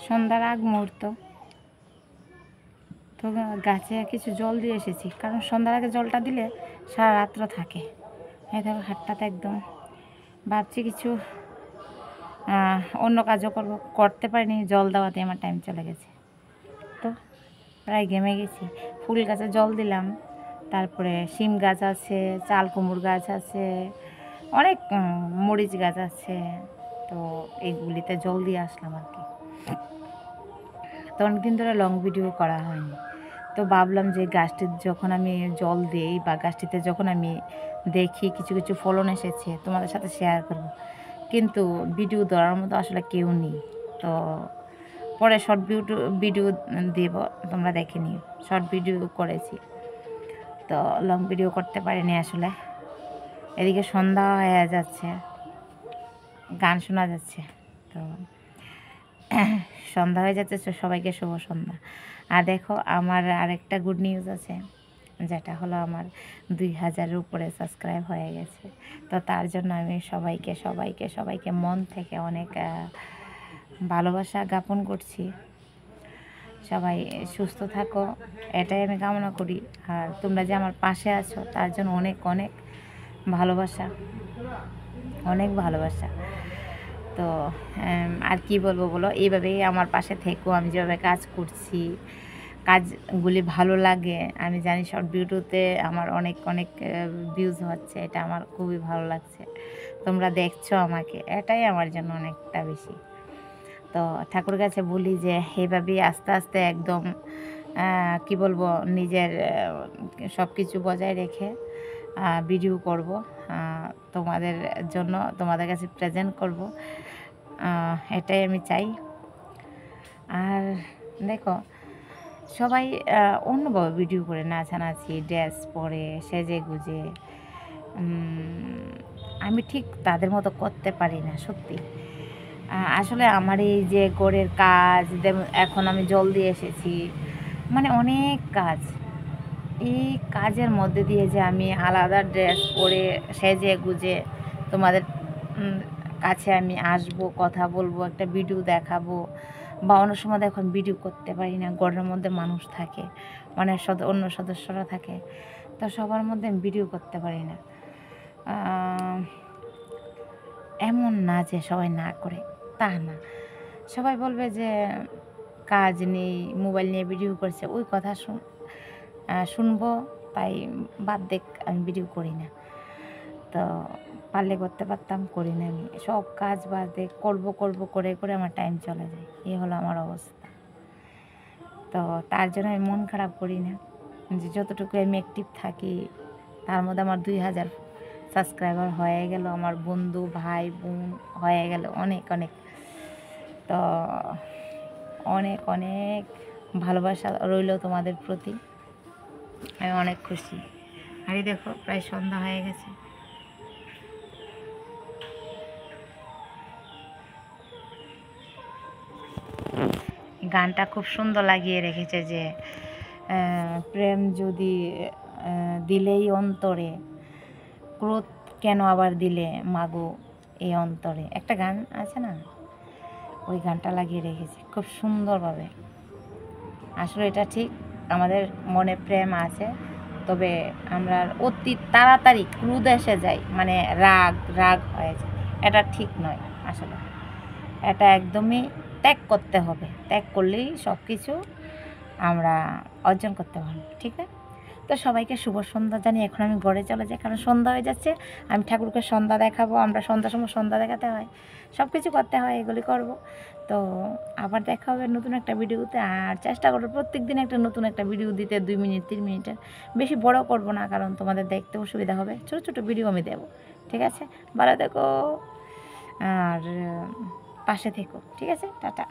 সন্ধ্যার আগ মুহূর্ত, তো গাছে কিছু জল দিয়ে এসেছি, কারণ সন্ধ্যার আগে জলটা দিলে সারা রাত্র থাকে। এই দেখো হাতটাতে একদম, ভাবছি কিছু অন্য কাজও করতে পারিনি, জল দেওয়াতে আমার টাইম চলে গেছে। তো প্রায় ঘেমে গেছি। ফুল গাছে জল দিলাম, তারপরে শিম গাছ আছে, চাল কুমড়ো গাছ আছে, অনেক মরিচ গাছ আছে, তো এইগুলিতে জল দিয়ে আসলাম আর কি। তো অনেকদিন ধরে লং ভিডিও করা হয়নি, তো ভাবলাম যে গাছটির যখন আমি জল দিই বা গাছটিতে যখন আমি দেখি কিছু কিছু ফলন এসেছে তোমাদের সাথে শেয়ার করব, কিন্তু ভিডিও ধরার মতো আসলে কেউ নেই। তো পরে শর্ট ভিডিও দেব, তোমরা দেখে নিও। শর্ট ভিডিও করেছি, তো লং ভিডিও করতে পারিনি আসলে। এদিকে সন্ধ্যা হয়ে যাচ্ছে, গান শোনা যাচ্ছে, তো সন্ধ্যা হয়ে যাচ্ছে, তো সবাইকে শুভ সন্ধ্যা। আর দেখো আমার আরেকটা গুড নিউজ আছে, যেটা হলো আমার 2000-এর উপরে সাবস্ক্রাইব হয়ে গেছে। তো তার জন্য আমি সবাইকে মন থেকে অনেক ভালোবাসা জ্ঞাপন করছি। সবাই সুস্থ থাকো, এটাই আমি কামনা করি। আর তোমরা যে আমার পাশে আছো তার জন্য অনেক অনেক ভালোবাসা, অনেক ভালোবাসা। তো আর কি বলবো বলো, এইভাবেই আমার পাশে থেকো। আমি যেভাবে কাজ করছি, কাজগুলি ভালো লাগে, আমি জানি শর্ট ভিডিওতে আমার অনেক অনেক ভিউজ হচ্ছে, এটা আমার খুবই ভালো লাগছে। তোমরা দেখছো আমাকে, এটাই আমার জন্য অনেকটা বেশি। তো ঠাকুর কাছে বলি যে এইভাবেই আস্তে আস্তে একদম কি বলবো, নিজের সব কিছু বজায় রেখে ভিডিও করব, তোমাদের জন্য, তোমাদের কাছে প্রেজেন্ট করব, এটাই আমি চাই। আর দেখো সবাই অন্যভাবে ভিডিও করে, নাচানাচি, ড্রেস পরে, সেজে গুজে, আমি ঠিক তাদের মতো করতে পারি না সত্যি। আসলে আমার এই যে ঘরের কাজ, এখন আমি জল দিয়ে এসেছি, মানে অনেক কাজ, এই কাজের মধ্যে দিয়ে যে আমি আলাদা ড্রেস পরে সেজে গুজে তোমাদের কাছে আমি আসবো, কথা বলবো, একটা ভিডিও দেখাবো, বা অন্য সময় এখন ভিডিও করতে পারি না, ঘরের মধ্যে মানুষ থাকে, অনেক অন্য সদস্যরা থাকে, তো সবার মধ্যে আমি ভিডিও করতে পারি না। এমন না যে সবাই না করে, তা না। সবাই বলবে যে কাজ নেই, মোবাইল নিয়ে ভিডিও করছে, ওই কথা শুনবো, তাই বাদ দেখ, আমি ভিডিও করি না। তো পারলে করতে পারতাম, করি না। আমি সব কাজ বাদ দিয়ে করবো করে করে আমার টাইম চলে যায়, এই হলো আমার অবস্থা। তো তার জন্য আমি মন খারাপ করি না, যে যতটুকু আমি অ্যাক্টিভ থাকি, তার মধ্যে আমার 2000 সাবস্ক্রাইবার হয়ে গেল, আমার বন্ধু ভাই বোন হয়ে গেল অনেক অনেক। তো অনেক অনেক ভালোবাসা রইল তোমাদের প্রতি, আমি অনেক খুশি। আর দেখো প্রায় সন্ধ্যা হয়ে গেছে। গানটা খুব সুন্দর লাগিয়ে রেখেছে যে প্রেম যদি দিলেই অন্তরে, ক্রোধ কেন আবার দিলে মাগো এই অন্তরে, একটা গান আছে না, ওই গানটা লাগিয়ে রেখেছে খুব সুন্দরভাবে। আসলে এটা ঠিক, আমাদের মনে প্রেম আছে, তবে আমরা অতি তাড়াতাড়ি ক্রোধ এসে যাই, মানে রাগ হয়ে যায়, এটা ঠিক নয় আসলে। এটা একদমই ত্যাগ করতে হবে, ত্যাগ করলেই সব কিছু আমরা অর্জন করতে পারবো, ঠিক আছে? তো সবাইকে শুভ সন্ধ্যা জানিয়ে এখন আমি ঘরে চলে যাই, কারণ সন্ধ্যা হয়ে যাচ্ছে, আমি ঠাকুরকে সন্ধ্যা দেখাবো, আমরা সন্ধ্যার সময় সন্ধ্যা দেখাতে হয়, সব কিছু করতে হয়, এগুলি করব। তো আবার দেখা হবে নতুন একটা ভিডিওতে। আর চেষ্টা করবো প্রত্যেক দিন নতুন একটা ভিডিও দিতে, 2 মিনিট 3 মিনিটের, বেশি বড় করব না, কারণ তোমাদের দেখতে অসুবিধা হবে, ছোটো ছোটো ভিডিও আমি দেবো, ঠিক আছে? ভালো থেকো আর পাশে থেকো, ঠিক আছে? টাটা।